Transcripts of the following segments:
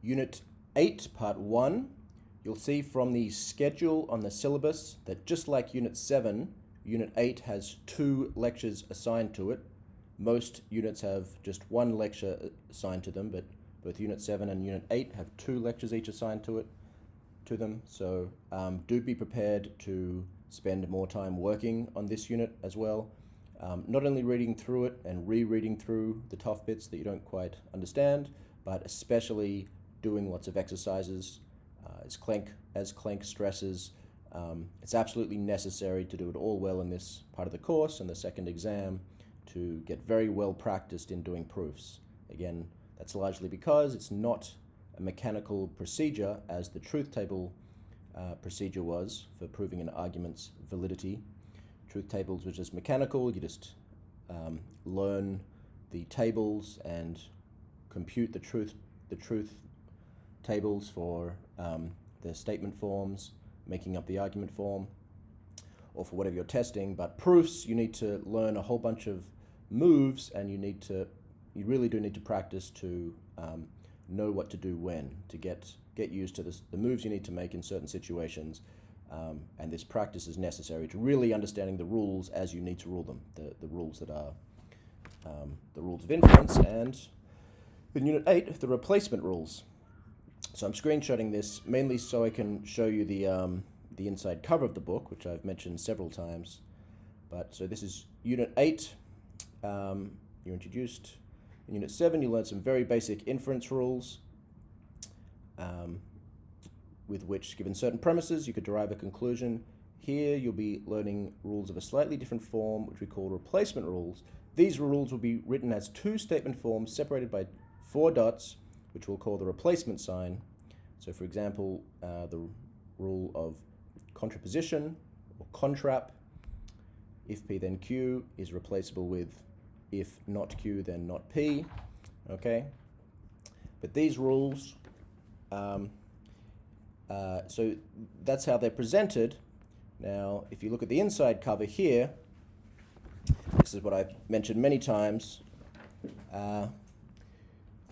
Unit 8, Part 1, you'll see from the schedule on the syllabus that just like Unit 7, Unit 8 has 2 lectures assigned to it. Most units have just 1 lecture assigned to them, but both Unit 7 and Unit 8 have 2 lectures each assigned to them. So do be prepared to spend more time working on this unit as well. Not only reading through it and rereading through the tough bits that you don't quite understand, but especially doing lots of exercises. As Klenk stresses, it's absolutely necessary to do it all well in this part of the course and the second exam to get very well practiced in doing proofs. Again, that's largely because it's not a mechanical procedure as the truth table procedure was for proving an argument's validity. Truth tables were just mechanical. You just learn the tables and compute the truth tables for the statement forms, making up the argument form, or for whatever you're testing. But proofs, you need to learn a whole bunch of moves, and you really do need to practice to know what to do when, to get used to the moves you need to make in certain situations. And this practice is necessary to really understanding the rules as you need to rule them, the rules that are the rules of inference, and in Unit 8, the replacement rules. So I'm screenshotting this mainly so I can show you the inside cover of the book, which I've mentioned several times. But so this is Unit 8. You're introduced. In Unit 7, you learn some very basic inference rules, with which, given certain premises, you could derive a conclusion. Here, you'll be learning rules of a slightly different form, which we call replacement rules. These rules will be written as 2 statement forms separated by 4 dots, which we'll call the replacement sign. So, for example, the rule of contraposition or contrap, if P then Q, is replaceable with if not Q then not P. Okay? But these rules, so that's how they're presented. Now, if you look at the inside cover here, this is what I've mentioned many times.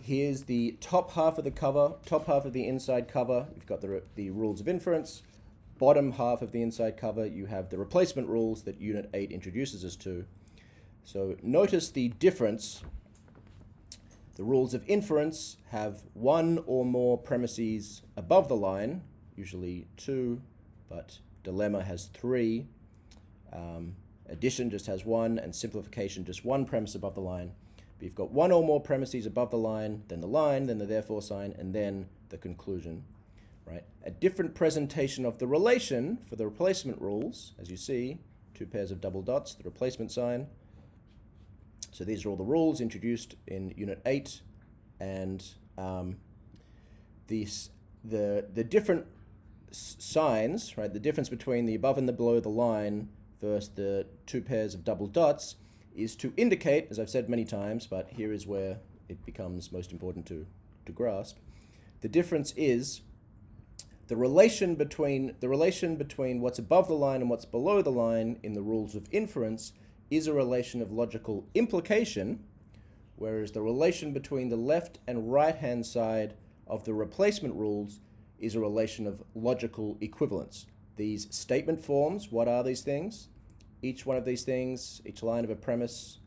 Here's the top half of the cover, top half of the inside cover. You've got the rules of inference. Bottom half of the inside cover, you have the replacement rules that Unit 8 introduces us to. So notice the difference. The rules of inference have 1 or more premises above the line, usually 2, but dilemma has 3. Addition just has 1, and simplification just 1 premise above the line. But you've got 1 or more premises above the line, then the therefore sign, and then the conclusion. Right? A different presentation of the relation for the replacement rules, as you see, 2 pairs of double dots, the replacement sign. So these are all the rules introduced in Unit 8, and the different signs, right? The difference between the above and the below the line versus the 2 pairs of double dots is to indicate, as I've said many times, but here is where it becomes most important to grasp. The difference is the relation between what's above the line and what's below the line in the rules of inference is a relation of logical implication, whereas the relation between the left and right-hand side of the replacement rules is a relation of logical equivalence. These statement forms, what are these things? Each one of these things, each line of a premise,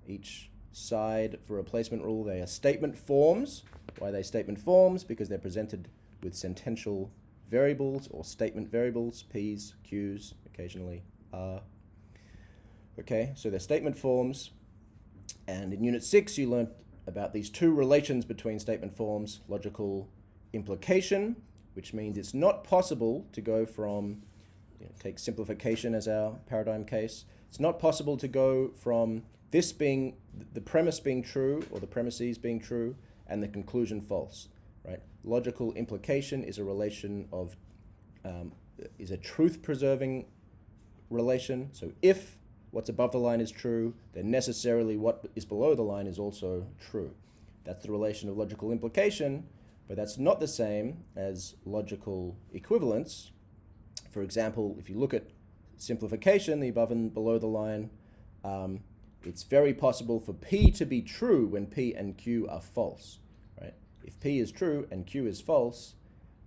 each side for a replacement rule, they are statement forms. Why are they statement forms? Because they're presented with sentential variables or statement variables, P's, Q's, occasionally R. Okay, so they're statement forms. And in Unit 6, you learned about these 2 relations between statement forms, logical implication, which means it's not possible to go from, take simplification as our paradigm case. It's not possible to go from this being, the premise being true, or the premises being true, and the conclusion false, right? Logical implication is a relation of, is a truth-preserving relation. So if what's above the line is true, then necessarily what is below the line is also true. That's the relation of logical implication, but that's not the same as logical equivalence. For example, if you look at simplification, the above and below the line, it's very possible for P to be true when P and Q are false, right? if P is true and Q is false,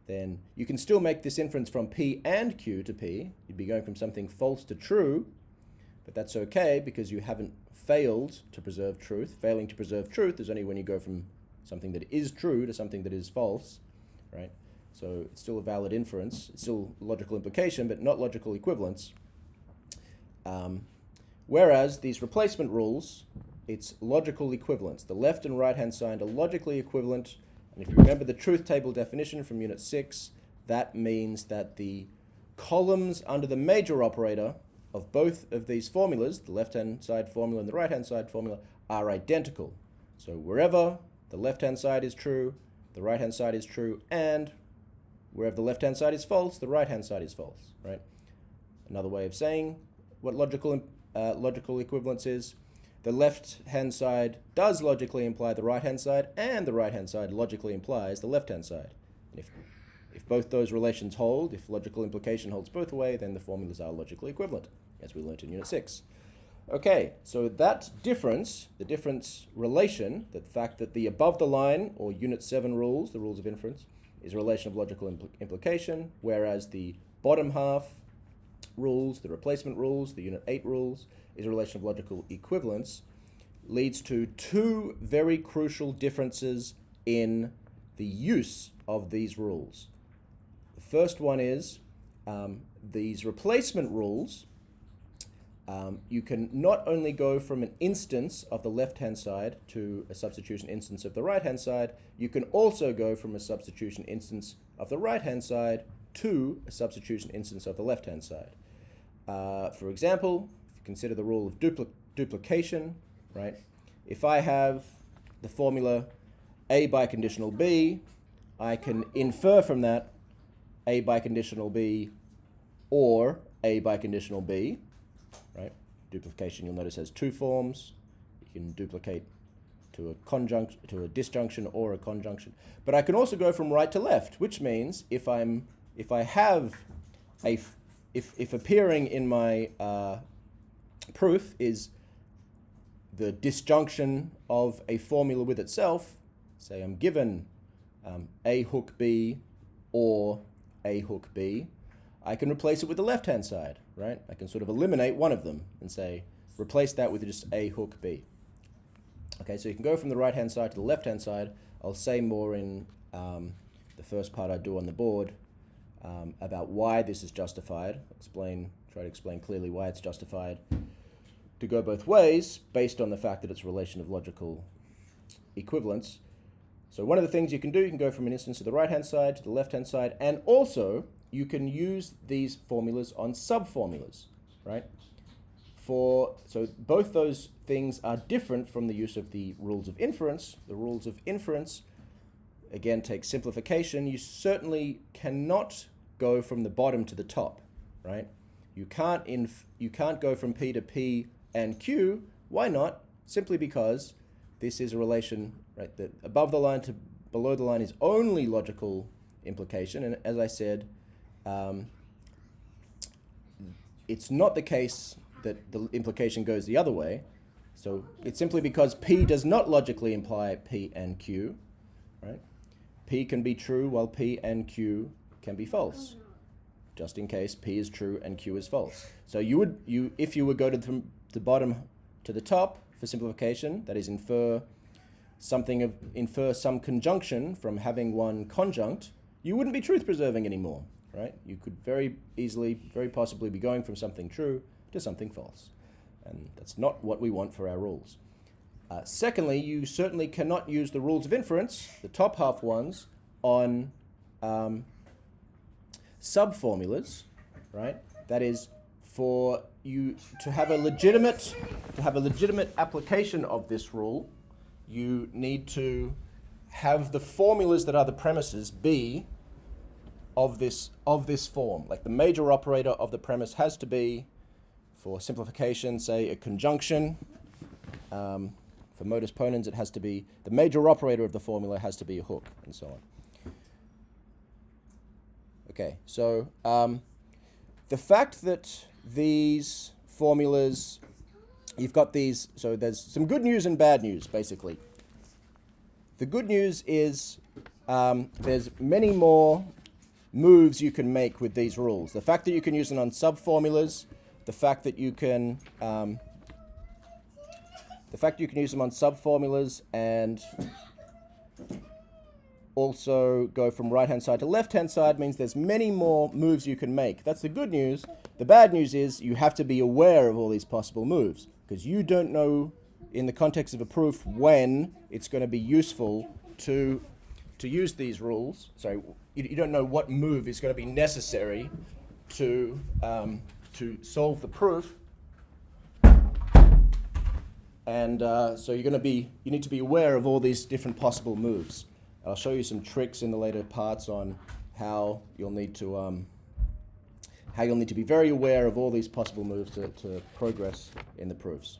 then you can still make this inference from P and Q to P. You'd be going from something false to true, but that's okay because you haven't failed to preserve truth. Failing to preserve truth is only when you go from something that is true to something that is false, right? So it's still a valid inference. It's still logical implication, but not logical equivalence. Whereas these replacement rules, it's logical equivalence. The left and right-hand side are logically equivalent. And if you remember the truth table definition from Unit 6, that means that the columns under the major operator of both of these formulas, the left-hand side formula and the right-hand side formula, are identical. So wherever the left-hand side is true, the right-hand side is true, and wherever the left-hand side is false, the right-hand side is false, right? Another way of saying what logical equivalence is, the left-hand side does logically imply the right-hand side, and the right-hand side logically implies the left-hand side. And if both those relations hold, if logical implication holds both way, then the formulas are logically equivalent, as we learned in Unit 6. Okay, so that difference, the difference relation, the fact that the above the line, or Unit 7 rules, the rules of inference, is a relation of logical implication, whereas the bottom half rules, the replacement rules, the Unit 8 rules, is a relation of logical equivalence, leads to two very crucial differences in the use of these rules. The first one is these replacement rules, you can not only go from an instance of the left-hand side to a substitution instance of the right-hand side, you can also go from a substitution instance of the right-hand side to a substitution instance of the left-hand side. For example, if you consider the rule of duplication, right? If I have the formula A biconditional B, I can infer from that A biconditional B or A biconditional B, right? Duplication, you'll notice, has two forms. You can duplicate to a disjunction or a conjunction. But I can also go from right to left, which means if appearing in my proof is the disjunction of a formula with itself, say I'm given A hook B or A hook B, I can replace it with the left-hand side, right? I can sort of eliminate one of them and say, replace that with just A hook B. Okay, so you can go from the right-hand side to the left-hand side. I'll say more in the first part I do on the board about why this is justified. Try to explain clearly why it's justified to go both ways based on the fact that it's a relation of logical equivalence. So one of the things you can do, you can go from an instance to the right-hand side to the left-hand side, and also you can use these formulas on subformulas, right? So both those things are different from the use of the rules of inference. The rules of inference, again, take simplification. You certainly cannot go from the bottom to the top, right? You can't go from P to P and Q. Why not? Simply because this is a relation, right? That above the line to below the line is only logical implication, and as I said, it's not the case that the implication goes the other way. So it's simply because P does not logically imply P and Q, right? P can be true while P and Q can be false, just in case P is true and Q is false. So if you would go to the bottom to the top for simplification, that is infer some conjunction from having one conjunct, you wouldn't be truth preserving anymore, right? You could very easily, very possibly be going from something true to something false. And that's not what we want for our rules. Secondly, you certainly cannot use the rules of inference, the top half ones, on subformulas, right? That is, for you to have a legitimate application of this rule, you need to have the formulas that are the premises be of this form. Like the major operator of the premise has to be, for simplification, say a conjunction. For modus ponens, it has to be, the major operator of the formula has to be a hook, and so on. Okay, so the fact that these formulas, you've got these, so there's some good news and bad news, basically. The good news is there's many more moves you can make with these rules. The fact that you can use them on subformulas, the fact that you can use them on subformulas and also go from right-hand side to left-hand side means there's many more moves you can make. That's the good news. The bad news is you have to be aware of all these possible moves because you don't know in the context of a proof when it's going to be useful to use these rules. So you don't know what move is going to be necessary to solve the proof. And so you need to be aware of all these different possible moves. I'll show you some tricks in the later parts on how you'll need to be very aware of all these possible moves to progress in the proofs.